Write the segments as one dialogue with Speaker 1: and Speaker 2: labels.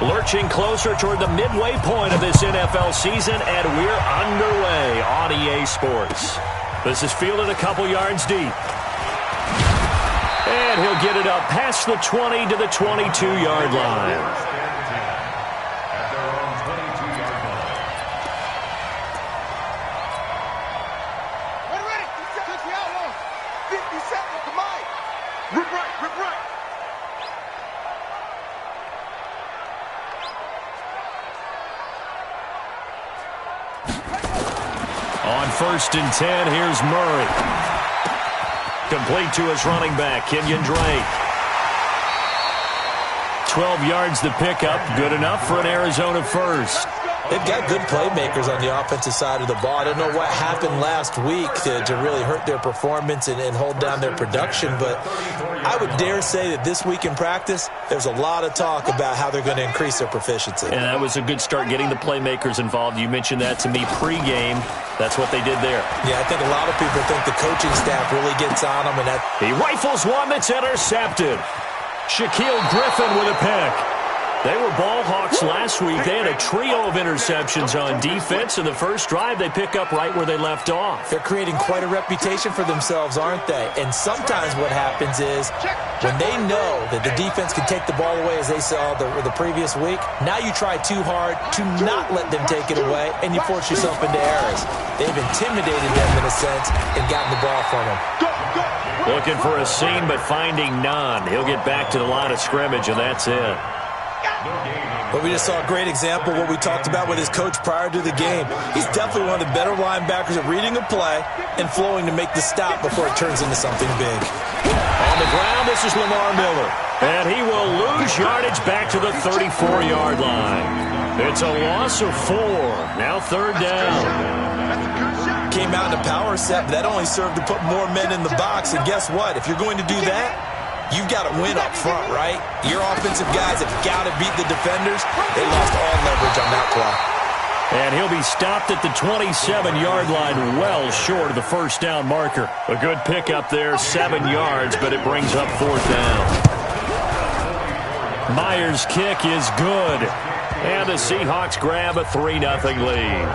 Speaker 1: Lurching closer toward the midway point of this NFL season, and we're underway on EA Sports. This is fielded a couple yards deep. And he'll get it up past the 20 to the 22-yard line. On 1st and 10, here's Murray. Complete to his running back, Kenyon Drake. 12 yards the pickup, good enough for an Arizona first.
Speaker 2: They've got good playmakers on the offensive side of the ball. I don't know what happened last week to really hurt their performance and hold down their production, but I would dare say that this week in practice, there's a lot of talk about how they're going to increase their proficiency.
Speaker 1: And that was a good start, getting the playmakers involved. You mentioned that to me pregame. That's what they did there.
Speaker 2: Yeah, I think a lot of people think the coaching staff really gets on them. And
Speaker 1: he rifles one that's intercepted. Shaquille Griffin with a pick. They were ball hawks last week. They had a trio of interceptions on defense. In the first drive, they pick up right where they left off.
Speaker 2: They're creating quite a reputation for themselves, aren't they? And sometimes what happens is when they know that the defense can take the ball away, as they saw the previous week, now you try too hard to not let them take it away, and you force yourself into errors. They've intimidated them in a sense and gotten the ball from them.
Speaker 1: Looking for a seam, but finding none. He'll get back to the line of scrimmage, and that's it.
Speaker 2: But we just saw a great example of what we talked about with his coach prior to the game. He's definitely one of the better linebackers at reading a play and flowing to make the stop before it turns into something big.
Speaker 1: On the ground, this is Lamar Miller. And he will lose yardage back to the 34-yard line. It's a loss of 4. Now 3rd down.
Speaker 2: Came out in a power set, but that only served to put more men in the box. And guess what? If you're going to do that, you've got to win up front, right? Your offensive guys have got to beat the defenders. They lost all leverage on that play.
Speaker 1: And he'll be stopped at the 27-yard line, well short of the first down marker. A good pickup there, 7 yards, but it brings up 4th down. Myers' kick is good. And the Seahawks grab a 3-0 lead.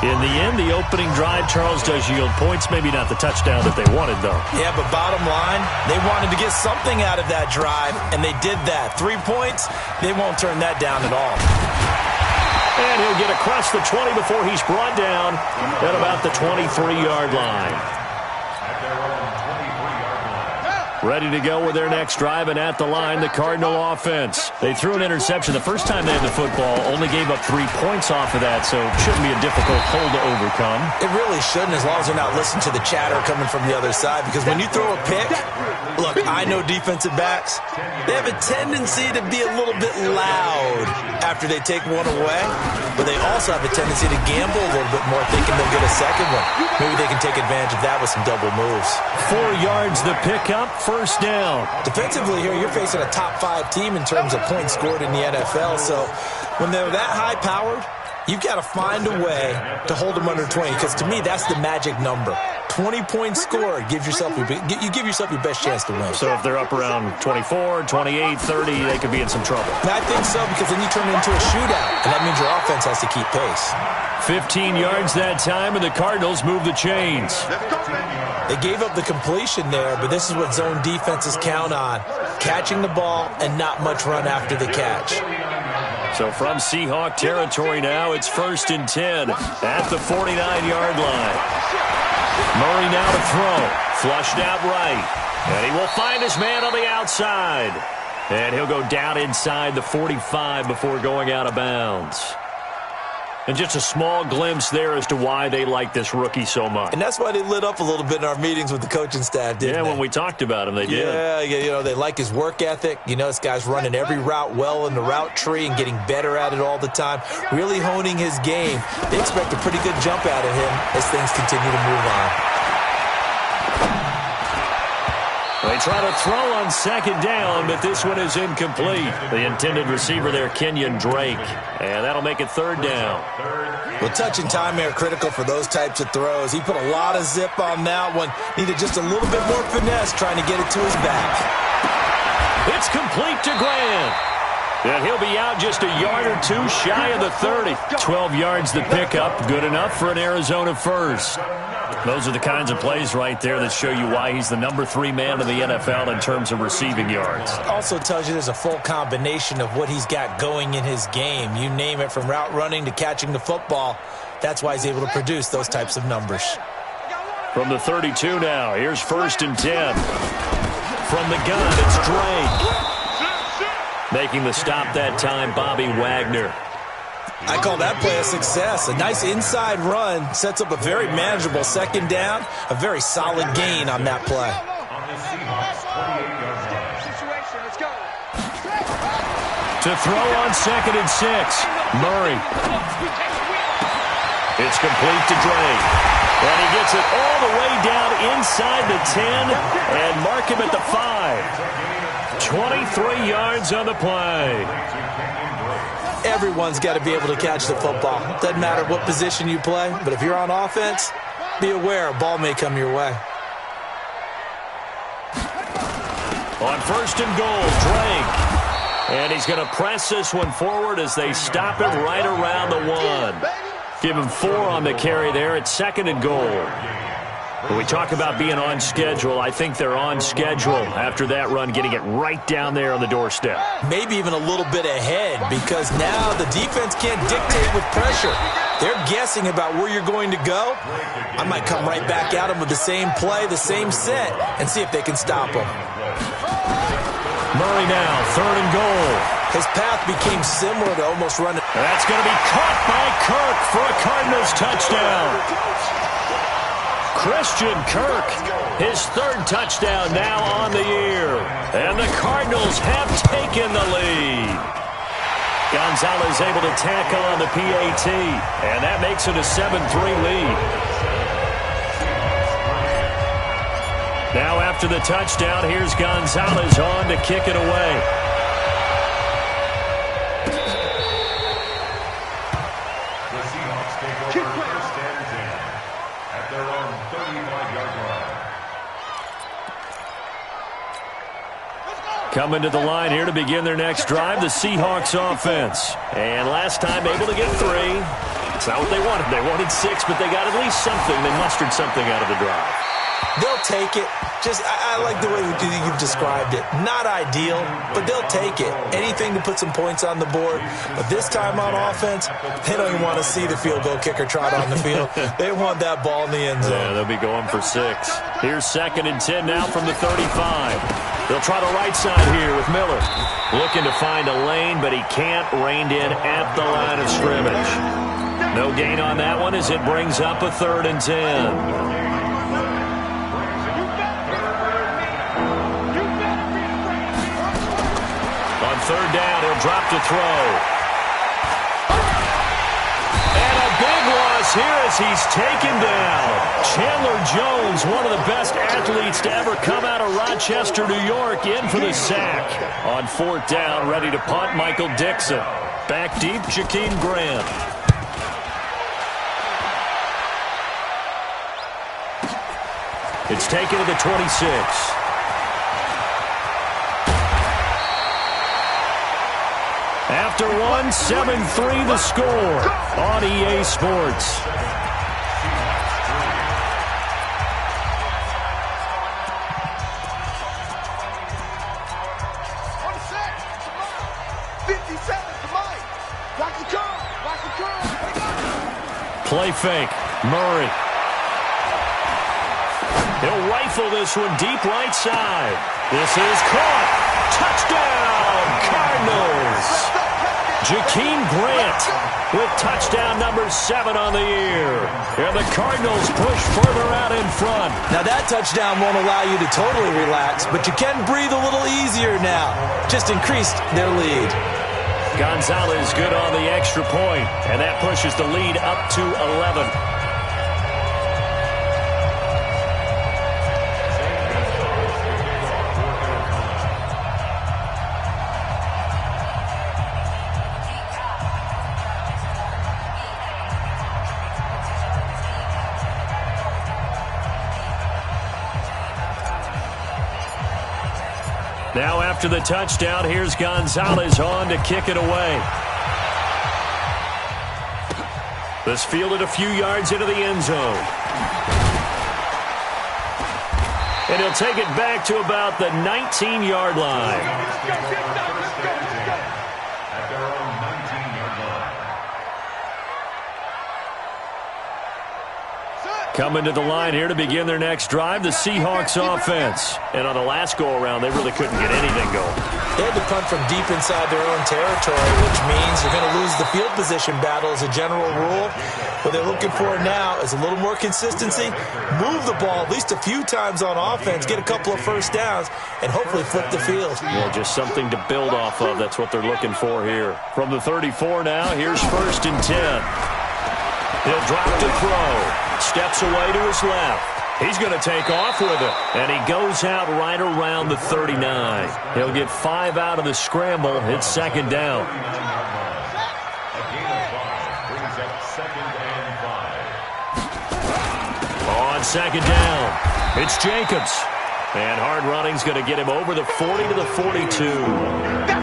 Speaker 1: In the end, the opening drive, Charles, does yield points. Maybe not the touchdown that they wanted, though.
Speaker 2: Yeah, but bottom line, they wanted to get something out of that drive, and they did that. 3 points, they won't turn that down at all.
Speaker 1: And he'll get across the 20 before he's brought down at about the 23-yard line. Ready to go with their next drive, and at the line, the Cardinal offense. They threw an interception the first time they had the football, only gave up 3 points off of that, so it shouldn't be a difficult hole to overcome.
Speaker 2: It really shouldn't, as long as they're not listening to the chatter coming from the other side, because when you throw a pick, look, I know defensive backs, they have a tendency to be a little bit loud after they take one away, but they also have a tendency to gamble a little bit more, thinking they'll get a second one. Maybe they can take advantage of that with some double moves.
Speaker 1: 4 yards the pickup. First down.
Speaker 2: Defensively here, you're facing a top 5 team in terms of points scored in the NFL. So when they're that high-powered, you've got to find a way to hold them under 20. Because to me, that's the magic number. 20 points scored gives yourself you give yourself your best chance to win.
Speaker 1: So if they're up around 24, 28, 30, they could be in some trouble.
Speaker 2: I think so, because then you turn it into a shootout, and that means your offense has to keep pace.
Speaker 1: 15 yards that time, and the Cardinals move the chains.
Speaker 2: They gave up the completion there, but this is what zone defenses count on. Catching the ball and not much run after the catch.
Speaker 1: So from Seahawk territory now, it's 1st and 10 at the 49-yard line. Murray now to throw. Flushed out right. And he will find his man on the outside. And he'll go down inside the 45 before going out of bounds. And just a small glimpse there as to why they like this rookie so much.
Speaker 2: And that's why they lit up a little bit in our meetings with the coaching staff, didn't they?
Speaker 1: When we talked about him, they did.
Speaker 2: Yeah, they like his work ethic. You know, this guy's running every route well in the route tree and getting better at it all the time, really honing his game. They expect a pretty good jump out of him as things continue to move on.
Speaker 1: They try to throw on 2nd down, but this one is incomplete. The intended receiver there, Kenyon Drake. And that'll make it 3rd down.
Speaker 2: Well, touch and timing are critical for those types of throws. He put a lot of zip on that one. Needed just a little bit more finesse trying to get it to his back.
Speaker 1: It's complete to Grant. And he'll be out just a yard or two shy of the 30. 12 yards the pickup. Good enough for an Arizona first. Those are the kinds of plays right there that show you why he's the number 3 man in the NFL in terms of receiving yards.
Speaker 2: Also tells you there's a full combination of what he's got going in his game. You name it, from route running to catching the football. That's why he's able to produce those types of numbers.
Speaker 1: From the 32 now, here's 1st and 10. From the gun, it's Drake. Making the stop that time, Bobby Wagner.
Speaker 2: I call that play a success. A nice inside run sets up a very manageable 2nd down. A very solid gain on that play.
Speaker 1: To throw on 2nd and 6. Murray. It's complete to Drake. And he gets it all the way down inside the 10 and mark him at the 5. 23 yards on the play.
Speaker 2: Everyone's got to be able to catch the football. Doesn't matter what position you play, but if you're on offense, be aware a ball may come your way.
Speaker 1: On 1st and goal, Drake. And he's going to press this one forward as they stop it right around the 1. Give him 4 on the carry there at 2nd and goal. When we talk about being on schedule, I think they're on schedule after that run, getting it right down there on the doorstep.
Speaker 2: Maybe even a little bit ahead, because now the defense can't dictate with pressure. They're guessing about where you're going to go. I might come right back at them with the same play, the same set, and see if they can stop them.
Speaker 1: Murray now, 3rd and goal.
Speaker 2: His path became similar to almost running.
Speaker 1: That's going to be caught by Kirk for a Cardinals touchdown. Christian Kirk, his 3rd touchdown now on the year. And the Cardinals have taken the lead. Gonzalez able to tack on the PAT, and that makes it a 7-3 lead. Now after the touchdown, here's Gonzalez on to kick it away. Coming to the line here to begin their next drive, the Seahawks offense. And last time able to get 3. It's not what they wanted. They wanted 6, but they got at least something. They mustered something out of the drive.
Speaker 2: They'll take it. I like the way you've described it. Not ideal, but they'll take it. Anything to put some points on the board. But this time on offense, they don't even want to see the field goal kicker trot on the field. They want that ball in the end zone.
Speaker 1: Yeah, they'll be going for 6. Here's 2nd and 10 now from the 35. They'll try the right side here with Miller. Looking to find a lane, but he can't. Reined in at the line of scrimmage. No gain on that one as it brings up a 3rd and 10. On 3rd down, he'll drop to throw. And a big loss here as he's taken down. Chandler Jones, one of the best athletes to ever come out of Rochester, New York, in for the sack. On 4th down, ready to punt, Michael Dixon. Back deep, Jakeem Grant. It's taken to the 26. After 1, 7-3 the score on EA Sports. Play fake. Murray. He'll rifle this one deep right side. This is caught. Touchdown, Cardinals. Jakeem Grant with touchdown number 7 on the year. And the Cardinals push further out in front.
Speaker 2: Now that touchdown won't allow you to totally relax, but you can breathe a little easier now. Just increased their lead.
Speaker 1: Gonzalez good on the extra point, and that pushes the lead up to 11. Now after the touchdown, here's Gonzalez on to kick it away. This fielded a few yards into the end zone. And he'll take it back to about the 19-yard line. Coming to the line here to begin their next drive, the Seahawks offense. And on the last go-around, they really couldn't get anything going.
Speaker 2: They had to punt from deep inside their own territory, which means they're going to lose the field position battle as a general rule. What they're looking for now is a little more consistency, move the ball at least a few times on offense, get a couple of first downs, and hopefully flip the field.
Speaker 1: Yeah, just something to build off of. That's what they're looking for here. From the 34 now, here's 1st and 10. He'll drop to throw. Steps away to his left. He's going to take off with it. And he goes out right around the 39. He'll get 5 out of the scramble. It's 2nd down. On 2nd down, it's Jacobs. And hard running's going to get him over the 40 to the 42.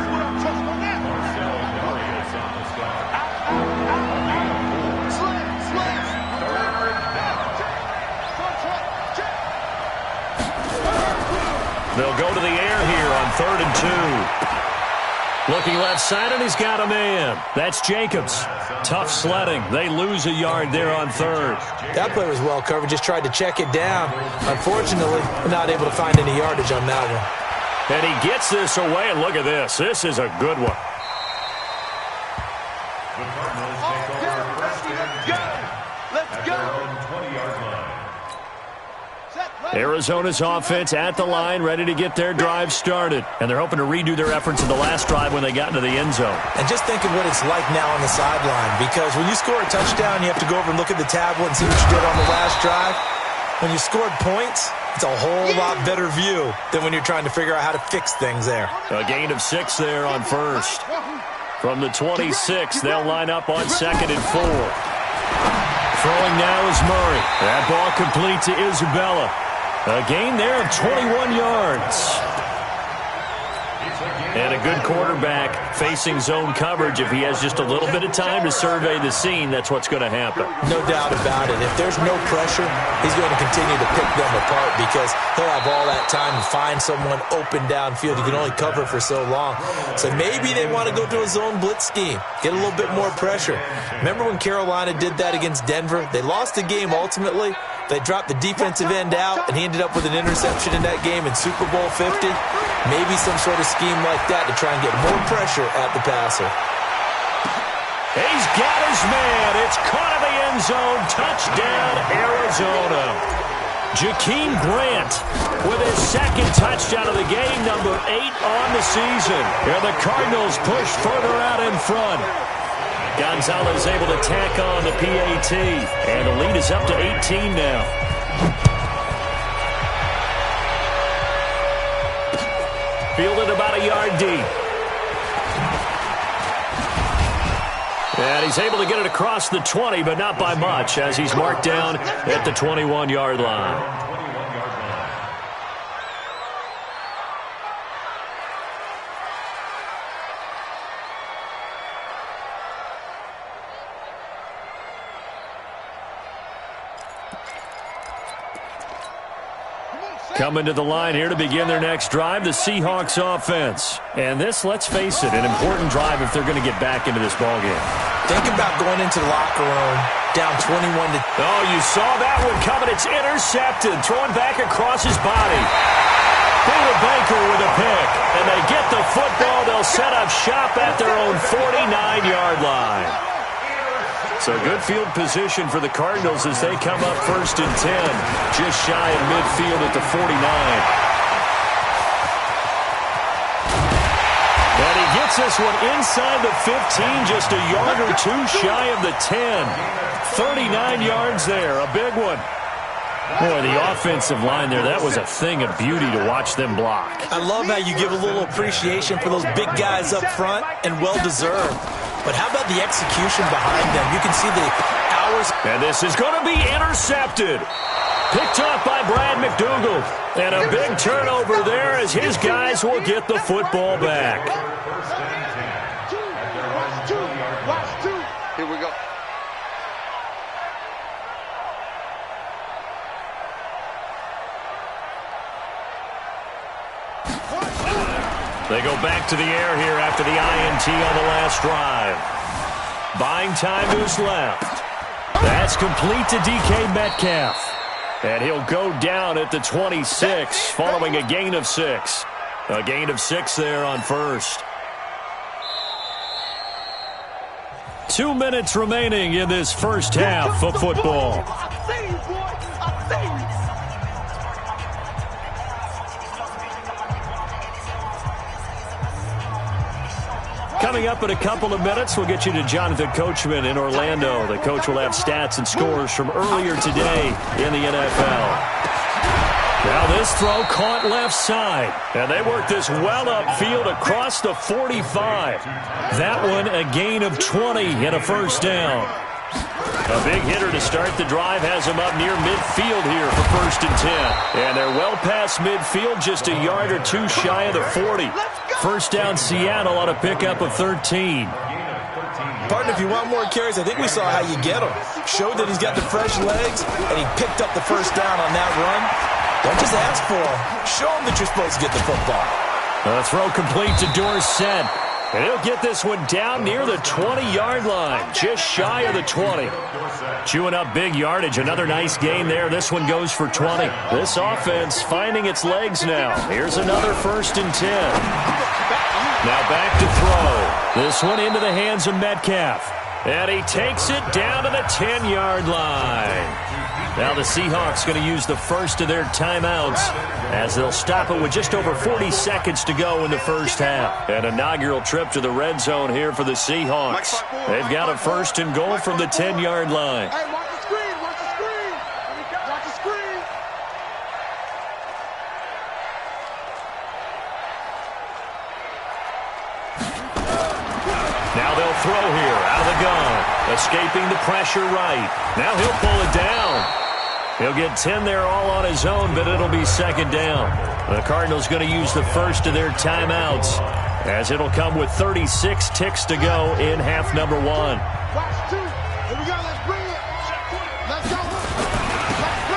Speaker 1: They'll go to the air here on 3rd and 2. Looking left side, and he's got a man. That's Jacobs. Tough sledding. They lose a yard there on 3rd.
Speaker 2: That play was well covered. Just tried to check it down. Unfortunately, not able to find any yardage on that one.
Speaker 1: And he gets this away, and look at this. This is a good one.
Speaker 3: Let's go.
Speaker 1: Arizona's offense at the line, ready to get their drive started. And they're hoping to redo their efforts in the last drive when they got into the end zone.
Speaker 2: And just think of what it's like now on the sideline, because when you score a touchdown, you have to go over and look at the tablet and see what you did on the last drive. When you scored points, it's a whole lot better view than when you're trying to figure out how to fix things there.
Speaker 1: A gain of 6 there on 1st. From the 26, they'll line up on 2nd and 4. Throwing now is Murray. That ball complete to Isabella. A gain there of 21 yards. And a good quarterback facing zone coverage. If he has just a little bit of time to survey the scene, that's what's going to happen.
Speaker 2: No doubt about it. If there's no pressure, he's going to continue to pick them apart because he'll have all that time to find someone open downfield. You can only cover for so long. So maybe they want to go to a zone blitz scheme, get a little bit more pressure. Remember when Carolina did that against Denver? They lost the game ultimately. They dropped the defensive end out, and he ended up with an interception in that game in Super Bowl 50. Maybe some sort of scheme like that to try and get more pressure at the passer.
Speaker 1: He's got his man. It's caught in the end zone. Touchdown, Arizona. Jakeem Grant with his 2nd touchdown of the game, number 8 on the season. And the Cardinals push further out in front. Gonzalez able to tack on the PAT. And the lead is up to 18 now. Fielded about a yard deep. And he's able to get it across the 20, but not by much, as he's marked down at the 21-yard line. Coming to the line here to begin their next drive, the Seahawks offense. And this, let's face it, an important drive if they're going to get back into this ballgame.
Speaker 2: Think about going into the locker room down 21 to...
Speaker 1: Oh, you saw that one coming. It's intercepted. Throwing back across his body. David Baker with a pick. And they get the football. They'll set up shop at their own 49-yard line. So good field position for the Cardinals as they come up 1st and 10. Just shy of midfield at the 49. And he gets this one inside the 15, just a yard or two shy of the 10. 39 yards there, a big one. Boy, the offensive line there, that was a thing of beauty to watch them block.
Speaker 2: I love how you give a little appreciation for those big guys up front, and well-deserved. But how about the execution behind them? You can see the hours.
Speaker 1: And this is going to be intercepted. Picked off by Brad McDougal. And a big turnover there as his guys will get the football back.
Speaker 3: Watch two. Here we go.
Speaker 1: They go back to the air here after the INT on the last drive. Buying time who's left. That's complete to DK Metcalf. And he'll go down at the 26 following a gain of 6. A gain of 6 there on first. 2 minutes remaining in this first half of football. Coming up in a couple of minutes, we'll get you to Jonathan Coachman in Orlando. The coach will have stats and scores from earlier today in the NFL. Now this throw caught left side. And they work this well upfield across the 45. That one a gain of 20 and a first down. A big hitter to start the drive has him up near midfield here for 1st and 10. And they're well past midfield, just a yard or two shy of the 40. First down Seattle on a pickup of 13.
Speaker 2: Partner, if you want more carries, I think we saw how you get them. Showed that he's got the fresh legs, and he picked up the first down on that run. Don't just ask for him. Show him that you're supposed to get the football.
Speaker 1: A throw complete to Dorsett. And he'll get this one down near the 20-yard line, just shy of the 20. Chewing up big yardage. Another nice gain there. This one goes for 20. This offense finding its legs now. Here's another 1st and 10. Now back to throw. This one into the hands of Metcalf. And he takes it down to the 10-yard line. Now the Seahawks going to use the first of their timeouts as they'll stop it with just over 40 seconds to go in the first half. An inaugural trip to the red zone here for the Seahawks. They've got a 1st and goal from the 10-yard line.
Speaker 3: Hey, watch the screen, watch the screen. Watch the screen.
Speaker 1: Now they'll throw here out of the gun. Escaping the pressure right. Now he'll pull it down. He'll get 10 there all on his own, but it'll be 2nd down. The Cardinals going to use the first of their timeouts as it'll come with 36 ticks to go in half number 1.
Speaker 3: Watch two. Here we go. Let's bring it. Let's go.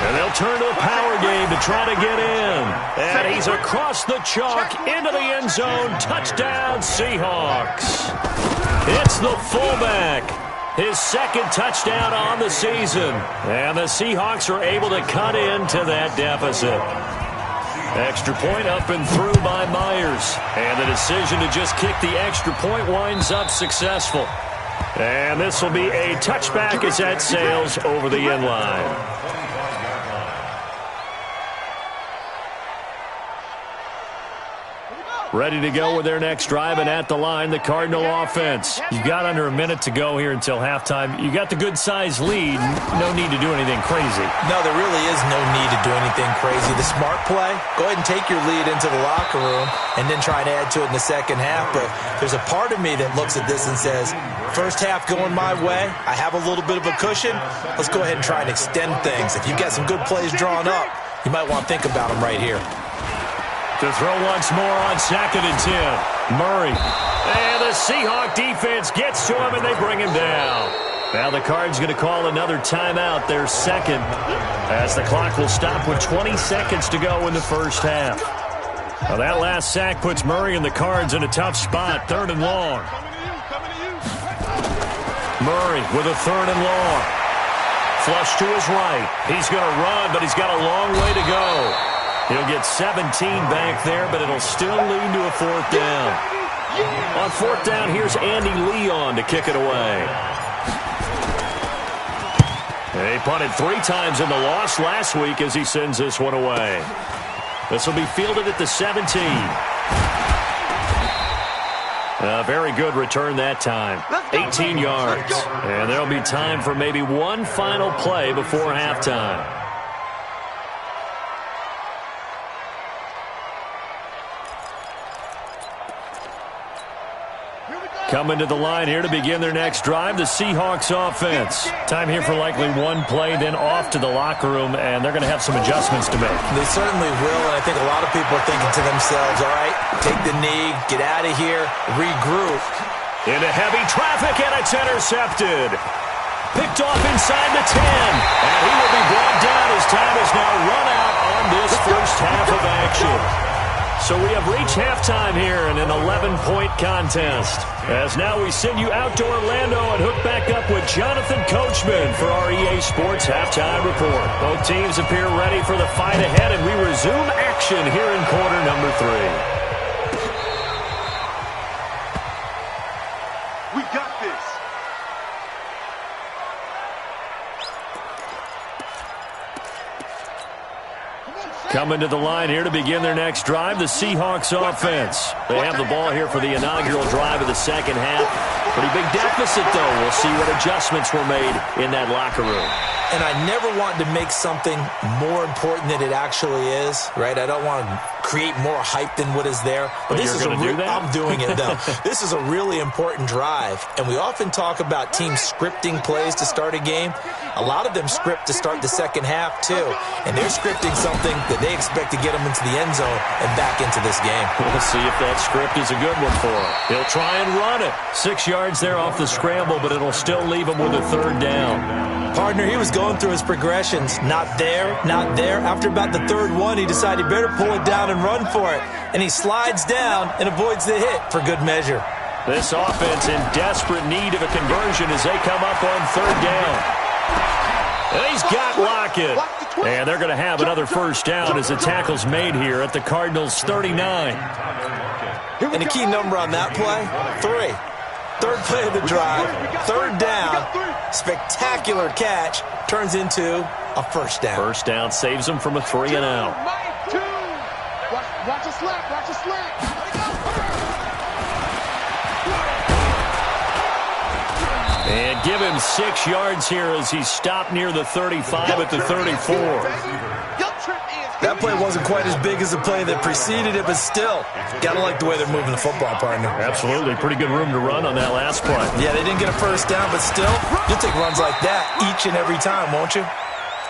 Speaker 1: And they'll turn to the power game to try to get in. And he's across the chalk into the end zone. Touchdown, Seahawks. It's the fullback. His 2nd touchdown on the season. And the Seahawks are able to cut into that deficit. Extra point up and through by Myers. And the decision to just kick the extra point winds up successful. And this will be a touchback as that sails over the end line. Ready to go with their next drive, and at the line, the Cardinal offense. You've got under a minute to go here until halftime. You got the good-sized lead. No need to do anything crazy.
Speaker 2: No, there really is no need to do anything crazy. The smart play, go ahead and take your lead into the locker room and then try and add to it in the second half. But there's a part of me that looks at this and says, first half going my way, I have a little bit of a cushion. Let's go ahead and try and extend things. If you've got some good plays drawn up, you might want to think about them right here.
Speaker 1: To throw once more on 2nd and 10. Murray. And the Seahawk defense gets to him, and they bring him down. Now the Cards going to call another timeout, their 2nd, as the clock will stop with 20 seconds to go in the first half. Now that last sack puts Murray and the Cards in a tough spot, 3rd and long. Murray with a 3rd and long. Flush to his right. He's going to run, but he's got a long way to go. He'll get 17 back there, but it'll still lead to a 4th down. On 4th down, here's Andy Leon to kick it away. He punted 3 times in the loss last week as he sends this one away. This will be fielded at the 17. A very good return that time. 18 yards. And there'll be time for maybe one final play before halftime. Coming to the line here to begin their next drive, the Seahawks offense. Time here for likely one play, then off to the locker room, and they're going to have some adjustments to make.
Speaker 2: They certainly will, and I think a lot of people are thinking to themselves, all right, take the knee, get out of here, regroup.
Speaker 1: Into heavy traffic, and it's intercepted. Picked off inside the 10, and he will be brought down as time has now run out on this first half of action. So we have reached halftime here in an 11-point contest. As now we send you out to Orlando and hook back up with Jonathan Coachman for our EA Sports Halftime Report. Both teams appear ready for the fight ahead, and we resume action here in quarter number 3.
Speaker 3: We got this.
Speaker 1: Coming to the line here to begin their next drive, the Seahawks offense. They have the ball here for the inaugural drive of the second half. Pretty big deficit, though. We'll see what adjustments were made in that locker room.
Speaker 2: And I never want to make something more important than it actually is, right? I don't want to create more hype than what is there. But this is I'm doing it, though. This is a really important drive. And we often talk about teams scripting plays to start a game. A lot of them script to start the second half, too. And they're scripting something that they expect to get them into the end zone and back into this game.
Speaker 1: We'll see if that script is a good one for him. He'll try and run it. 6 yards there off the scramble, but it'll still leave him with a third down.
Speaker 2: Partner, he was going through his progressions. Not there, not there. After about the third one, he decided he better pull it down and run for it. And he slides down and avoids the hit for good measure.
Speaker 1: This offense in desperate need of a conversion as they come up on third down. And he's got Lockett. And they're going to have another first down as the tackle's made here at the Cardinals' 39.
Speaker 2: And the key number on that play, 3. Third play of the drive, third down, spectacular catch, turns into a first down.
Speaker 1: First down saves them from a 3 and out.
Speaker 3: Watch a slack, watch a slack.
Speaker 1: And give him 6 yards here as he's stopped near the 35 at the 34.
Speaker 2: That play wasn't quite as big as the play that preceded it, but still, gotta like the way they're moving the football, partner.
Speaker 1: Absolutely. Pretty good room to run on that last play.
Speaker 2: Yeah, they didn't get a first down, but still, you'll take runs like that each and every time, won't you?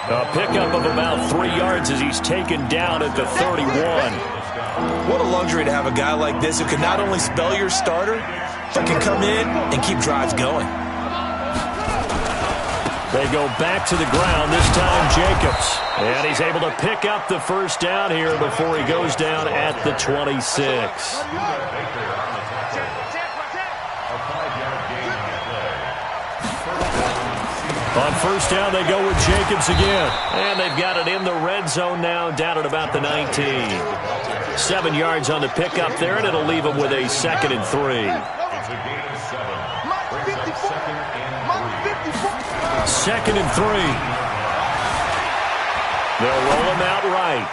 Speaker 1: A pickup of about 3 yards as he's taken down at the 31.
Speaker 2: What a luxury to have a guy like this who can not only spell your starter, but can come in and keep drives going.
Speaker 1: They go back to the ground, this time Jacobs. And he's able to pick up the first down here before he goes down at the 26. On first down, they go with Jacobs again. And they've got it in the red zone now, down at about the 19. 7 yards on the pickup there, and it'll leave them with a 2nd and 3. 2nd and 3. They'll roll him out right.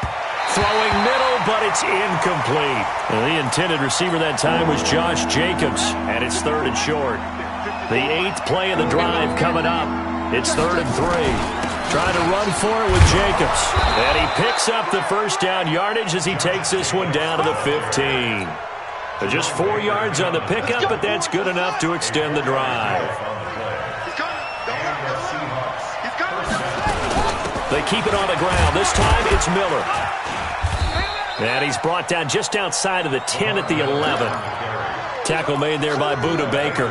Speaker 1: Throwing middle, but it's incomplete. And the intended receiver that time was Josh Jacobs, and it's 3rd and short. The 8th play of the drive coming up. It's 3rd and 3. Trying to run for it with Jacobs. And he picks up the first down yardage as he takes this one down to the 15. Just 4 yards on the pickup, but that's good enough to extend the drive. They keep it on the ground. This time it's Miller. And he's brought down just outside of the 10 at the 11. Tackle made there by Budda Baker.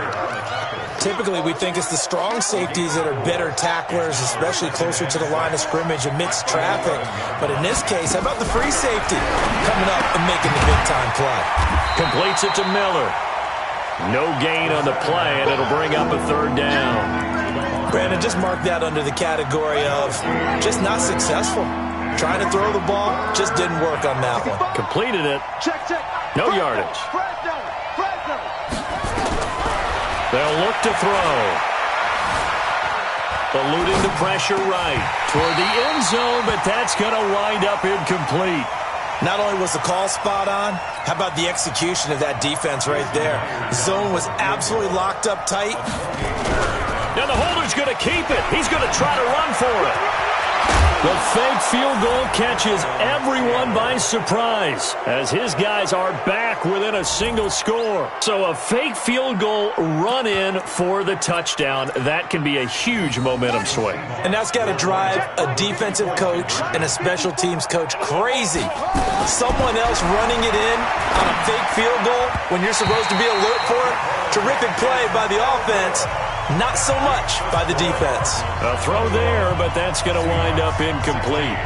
Speaker 2: Typically, we think it's the strong safeties that are better tacklers, especially closer to the line of scrimmage amidst traffic. But in this case, how about the free safety coming up and making the big-time play?
Speaker 1: Completes it to Miller. No gain on the play, and it'll bring up a 3rd down.
Speaker 2: Brandon, just mark that under the category of just not successful. Trying to throw the ball, just didn't work on that one.
Speaker 1: Completed it. No yardage. They'll look to throw. Eluding the pressure right toward the end zone, but that's going to wind up incomplete.
Speaker 2: Not only was the call spot on, how about the execution of that defense right there? Zone was absolutely locked up tight.
Speaker 1: Now the holder's going to keep it. He's going to try to run for it. The fake field goal catches everyone by surprise as his guys are back within a single score. So a fake field goal run in for the touchdown. That can be a huge momentum swing.
Speaker 2: And that's got to drive a defensive coach and a special teams coach crazy. Someone else running it in on a fake field goal when you're supposed to be alert for it. Terrific play by the offense. Not so much by the defense.
Speaker 1: A throw there, but that's going to wind up incomplete.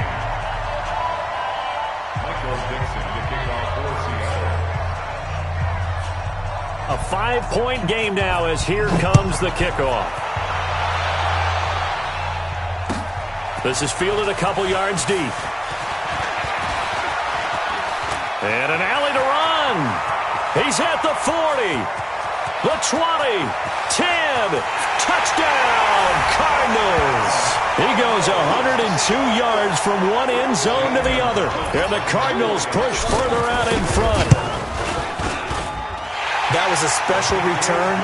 Speaker 1: A 5-point game now as here comes the kickoff. This is fielded a couple yards deep. And an alley to run. He's at the 40. The 20, 10, touchdown, Cardinals. He goes 102 yards from one end zone to the other. And the Cardinals push further out in front.
Speaker 2: That was a special return,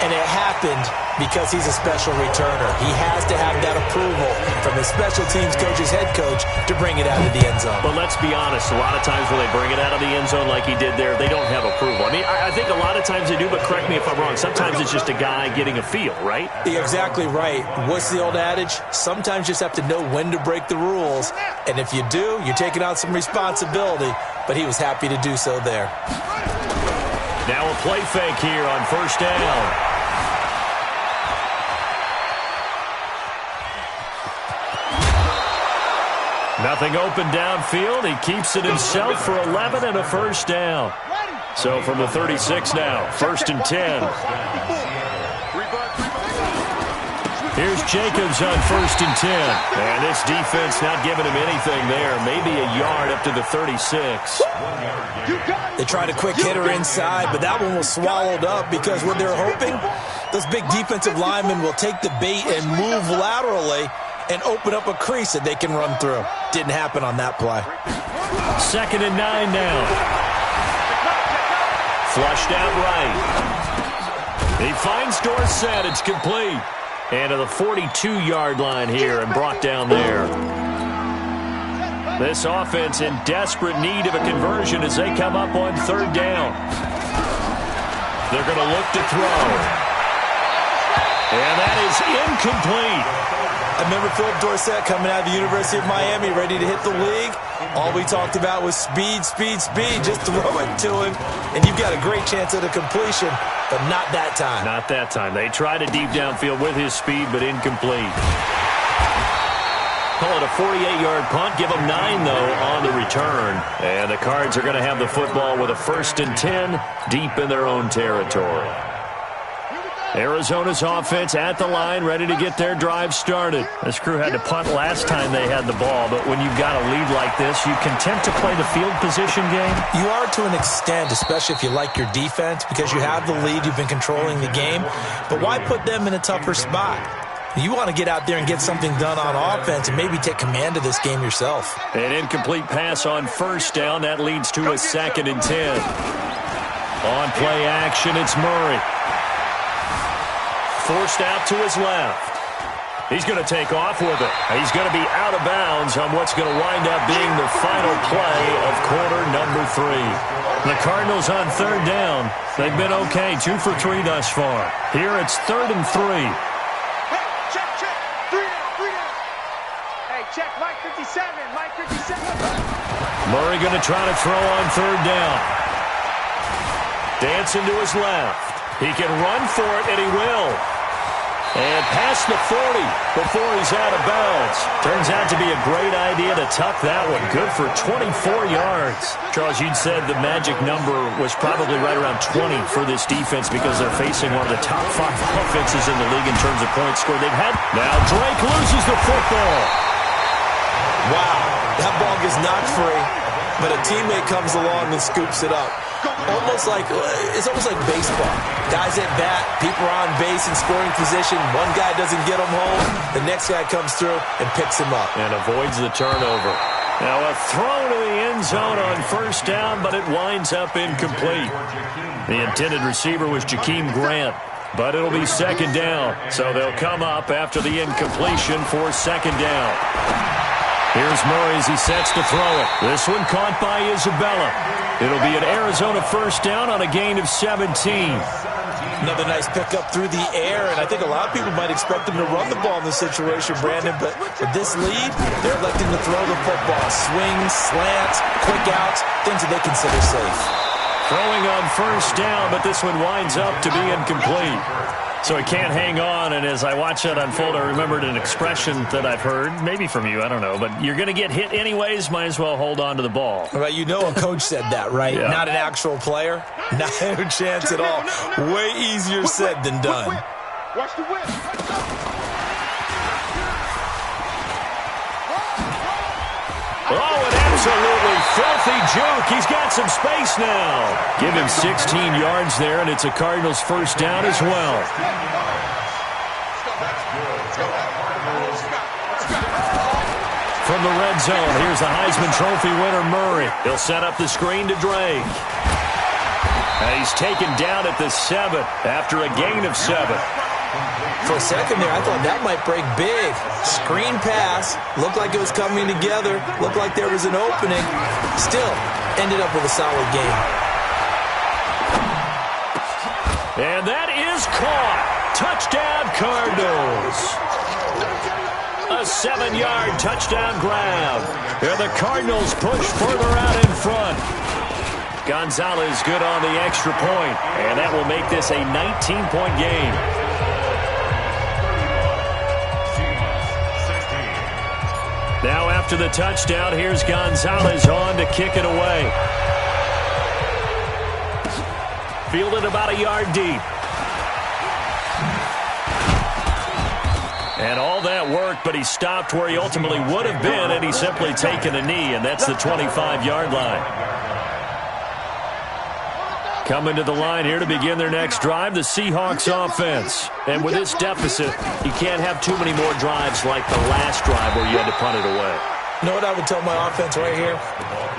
Speaker 2: and it happened because he's a special returner. He has to have that approval from his special teams coach's head coach to bring it out of the end zone.
Speaker 1: But let's be honest, a lot of times when they bring it out of the end zone like he did there, they don't have approval. I mean, I think a lot of times they do, but correct me if I'm wrong. Sometimes it's just a guy getting a feel, right?
Speaker 2: You're exactly right. What's the old adage? Sometimes you just have to know when to break the rules. And if you do, you're taking on some responsibility. But he was happy to do so there.
Speaker 1: Now a play fake here on first down. Nothing open downfield. He keeps it himself for 11 and a first down. So from the 36 now, first and 10. Here's Jacobs on first and 10. And this defense not giving him anything there. Maybe a yard up to the 36.
Speaker 2: They tried a quick hitter inside, but that one was swallowed up because what they're hoping, those big defensive linemen will take the bait and move laterally and open up a crease that they can run through. Didn't happen on that play.
Speaker 1: Second and 9 now. Flushed out right. He finds Dorsett. It's complete. And to the 42-yard line here and brought down there. This offense in desperate need of a conversion as they come up on third down. They're going to look to throw. And that is incomplete.
Speaker 2: I remember Philip Dorsett coming out of the University of Miami ready to hit the league. All we talked about was speed, speed, speed. Just throw it to him, and you've got a great chance at a completion, but not that time.
Speaker 1: Not that time. They tried a deep downfield with his speed, but incomplete. Call it a 48-yard punt. Give them 9, though, on the return. And the Cards are going to have the football with a first and 10 deep in their own territory. Arizona's offense at the line, ready to get their drive started. This crew had to punt last time they had the ball, but when you've got a lead like this, you content to play the field position game?
Speaker 2: You are to an extent, especially if you like your defense, because you have the lead, you've been controlling the game. But why put them in a tougher spot? You want to get out there and get something done on offense and maybe take command of this game yourself.
Speaker 1: An incomplete pass on first down. That leads to a second and 10. On play action, it's Murray. Forced out to his left. He's going to take off with it. He's going to be out of bounds on what's going to wind up being the final play of quarter number 3. The Cardinals on third down. They've been okay, 2 for 3 thus far. Here it's 3rd and 3.
Speaker 3: Hey, check, check. 3 down. Hey, check, Mike 57, Mike 57.
Speaker 1: Murray going to try to throw on third down. Dancing to his left. He can run for it, and he will. And past the 40 before he's out of bounds. Turns out to be a great idea to tuck that one. Good for 24 yards. Charles, you'd said the magic number was probably right around 20 for this defense because they're facing one of the top 5 offenses in the league in terms of points scored. They've had. Now Drake loses the football.
Speaker 2: Wow, that ball gets knocked free, but a teammate comes along and scoops it up. It's almost like baseball. Guys at bat, people are on base in scoring position. One guy doesn't get him home. The next guy comes through and picks him up.
Speaker 1: And avoids the turnover. Now a throw to the end zone on first down, but it winds up incomplete. The intended receiver was Jakeem Grant, but it'll be second down. So they'll come up after the incompletion for second down. Here's Murray as he sets to throw it. This one caught by Isabella. It'll be an Arizona first down on a gain of 17.
Speaker 2: Another nice pickup through the air, and I think a lot of people might expect them to run the ball in this situation, Brandon, but with this lead, they're electing to throw the football. Swings, slants, quick outs, things that they consider safe.
Speaker 1: Throwing on first down, but this one winds up to be incomplete. So he can't hang on, and as I watch that unfold, I remembered an expression that I've heard, maybe from you, I don't know, but you're going to get hit anyways, might as well hold on to the ball.
Speaker 2: Well, you know a coach said that, right?
Speaker 1: Yeah.
Speaker 2: Not an actual player. Not a chance at all. Way easier said than done.
Speaker 3: Watch the whip.
Speaker 1: Oh, an absolutely filthy juke. He's got some space now. Give him 16 yards there, and it's a Cardinals first down as well. From the red zone, here's the Heisman Trophy winner, Murray. He'll set up the screen to Drake. And he's taken down at the 7 after a gain of 7.
Speaker 2: For a second there, I thought that might break big. Screen pass. Looked like it was coming together. Looked like there was an opening. Still, ended up with a solid game.
Speaker 1: And that is caught. Touchdown, Cardinals. A 7-yard touchdown grab. And the Cardinals push further out in front. Gonzalez good on the extra point. And that will make this a 19-point game. Now after the touchdown, here's Gonzalez on to kick it away. Fielded about a yard deep. And all that worked, but he stopped where he ultimately would have been, and he's simply taken a knee, and that's the 25-yard line. Coming to the line here to begin their next drive, the Seahawks offense. And with this deficit, you can't have too many more drives like the last drive where you had to punt it away.
Speaker 2: You know what I would tell my offense right here?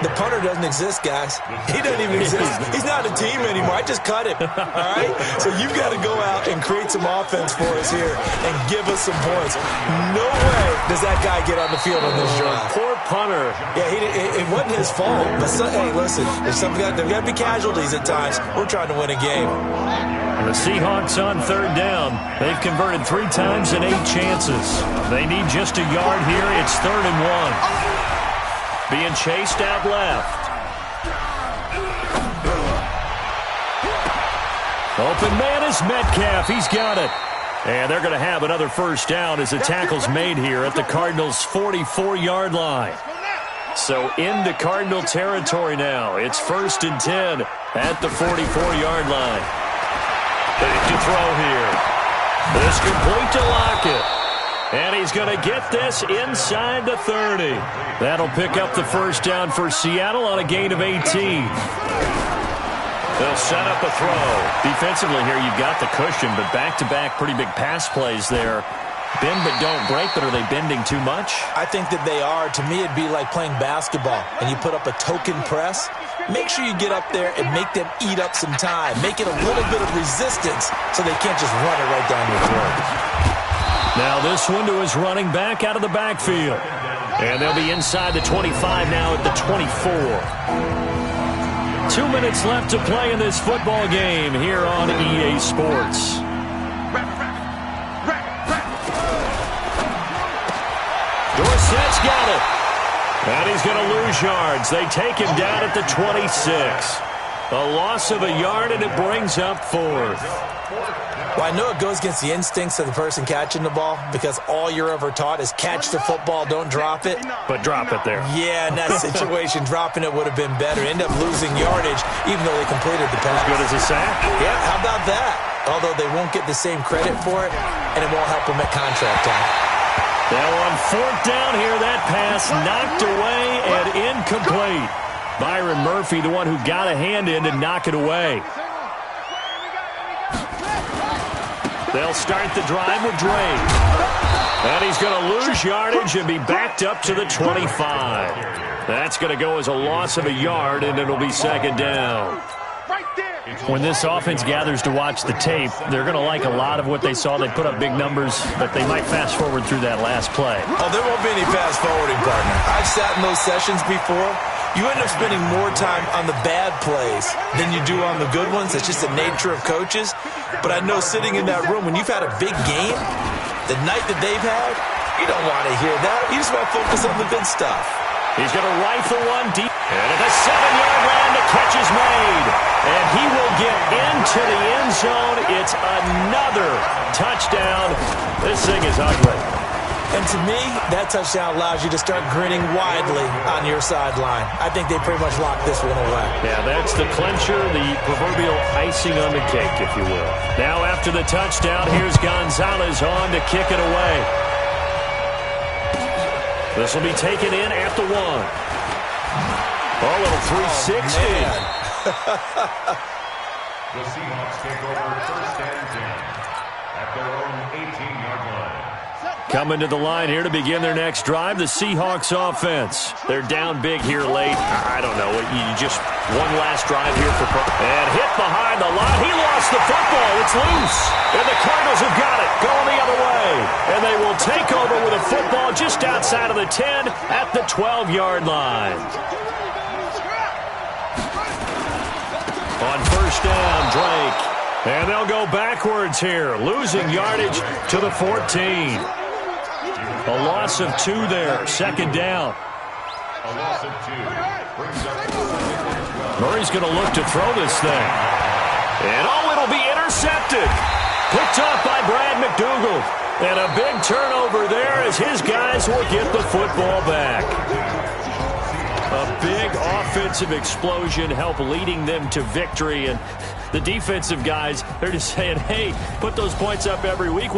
Speaker 2: The punter doesn't exist, guys. He doesn't even exist. He's not a team anymore. I just cut him, all right? So you've got to go out and create some offense for us here and give us some points. No way does that guy get on the field on this drive.
Speaker 1: Poor punter.
Speaker 2: Yeah, it wasn't his fault. But hey, listen, there's got to be casualties at times. We're trying to win a game.
Speaker 1: And the Seahawks on third down. They've converted 3 times in 8 chances. They need just a yard here. It's 3rd and 1. Being chased out left. Open man is Metcalf. He's got it. And they're going to have another first down as the tackle's made here at the Cardinals' 44-yard line. So into Cardinal territory now. It's 1st and 10 at the 44-yard line. Back to throw here. This complete to Lockett. And he's going to get this inside the 30. That'll pick up the first down for Seattle on a gain of 18. They'll set up a throw. Defensively here, you've got the cushion, but back-to-back pretty big pass plays there. Bend but don't break, but are they bending too much?
Speaker 2: I think that they are. To me, it'd be like playing basketball, and you put up a token press. Make sure you get up there and make them eat up some time. Make it a little bit of resistance so they can't just run it right down your throat.
Speaker 1: Now this one to his running back out of the backfield. And they'll be inside the 25 now at the 24. 2 minutes left to play in this football game here on EA Sports. Dorsett's got it. And he's going to lose yards. They take him down at the 26. A loss of a yard, and it brings up 4th.
Speaker 2: Well, I know it goes against the instincts of the person catching the ball because all you're ever taught is catch the football, don't drop it.
Speaker 1: But drop it there.
Speaker 2: Yeah, in that situation, dropping it would have been better. End up losing yardage even though they completed the pass.
Speaker 1: As good as a sack?
Speaker 2: Yeah, how about that? Although they won't get the same credit for it, and it won't help them at contract time.
Speaker 1: Now on 4th down here, that pass knocked away and incomplete. Byron Murphy, the one who got a hand in to knock it away. They'll start the drive with Drake. And he's going to lose yardage and be backed up to the 25. That's going to go as a loss of a yard, and it'll be 2nd down. When this offense gathers to watch the tape, they're going to like a lot of what they saw. They put up big numbers, but they might fast forward through that last play.
Speaker 2: Oh, there won't be any fast forwarding, partner. I've sat in those sessions before. You end up spending more time on the bad plays than you do on the good ones. It's just the nature of coaches. But I know sitting in that room, when you've had a big game, the night that they've had, you don't want to hear that. You just want to focus on the good stuff.
Speaker 1: He's going to rifle one deep. And at the 7-yard line, the catch is made. And he will get into the end zone. It's another touchdown. This thing is ugly.
Speaker 2: And to me, that touchdown allows you to start grinning widely on your sideline. I think they pretty much locked this one away.
Speaker 1: Yeah, that's the clincher, the proverbial icing on the cake, if you will. Now after the touchdown, here's Gonzalez on to kick it away. This will be taken in at the 1. Oh, little 360.
Speaker 4: The Seahawks take over first and 10 at their own 18-yard line.
Speaker 1: Coming to the line here to begin their next drive, the Seahawks offense. They're down big here late. I don't know. You just one last drive here for... And hit behind the line. He lost the football. It's loose. And the Cardinals have got it. Going the other way. And they will take over with a football just outside of the 10 at the 12-yard line. On first down, Drake. And they'll go backwards here, losing yardage to the 14. A loss of 2 there, second down.
Speaker 4: A loss of 2 brings up
Speaker 1: Murray's going to look to throw this thing. And it'll be intercepted. Picked up by Brad McDougal. And a big turnover there as his guys will get the football back. A big offensive explosion help leading them to victory. And the defensive guys, they're just saying, hey, put those points up every week.